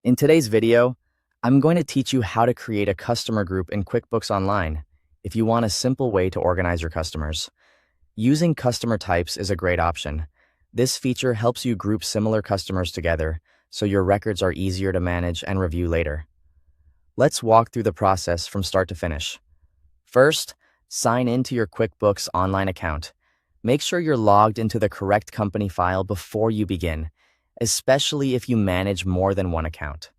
In today's video, I'm going to teach you how to create a customer group in QuickBooks Online if you want a simple way to organize your customers. Using customer types is a great option. This feature helps you group similar customers together so your records are easier to manage and review later. Let's walk through the process from start to finish. First, sign into your QuickBooks Online account. Make sure you're logged into the correct company file before you begin, especially if you manage more than one account.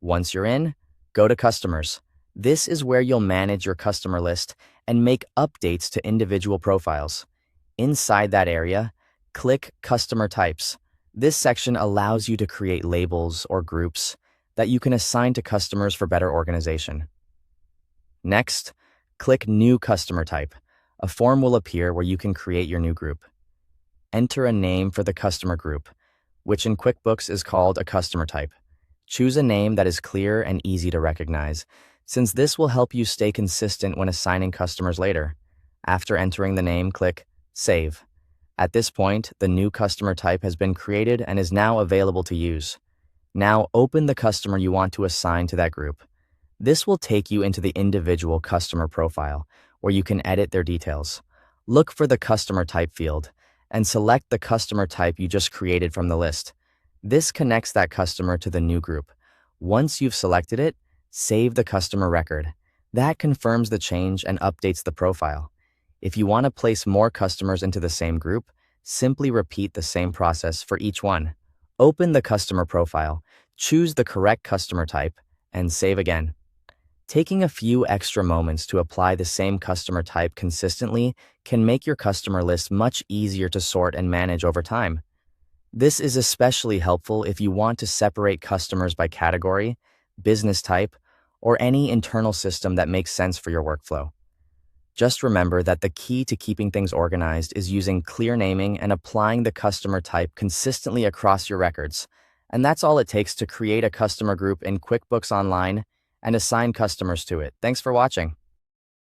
Once you're in, go to Customers. This is where you'll manage your customer list and make updates to individual profiles. Inside that area, click Customer Types. This section allows you to create labels or groups that you can assign to customers for better organization. Next, click New Customer Type. A form will appear where you can create your new group. Enter a name for the customer group, which in QuickBooks is called a customer type. Choose a name that is clear and easy to recognize, since this will help you stay consistent when assigning customers later. After entering the name, click Save. At this point, the new customer type has been created and is now available to use. Now open the customer you want to assign to that group. This will take you into the individual customer profile, where you can edit their details. Look for the customer type field and select the customer type you just created from the list. This connects that customer to the new group. Once you've selected it, save the customer record. That confirms the change and updates the profile. If you want to place more customers into the same group, simply repeat the same process for each one. Open the customer profile, choose the correct customer type, and save again. Taking a few extra moments to apply the same customer type consistently can make your customer list much easier to sort and manage over time. This is especially helpful if you want to separate customers by category, business type, or any internal system that makes sense for your workflow. Just remember that the key to keeping things organized is using clear naming and applying the customer type consistently across your records. And that's all it takes to create a customer group in QuickBooks Online and assign customers to it. Thanks for watching.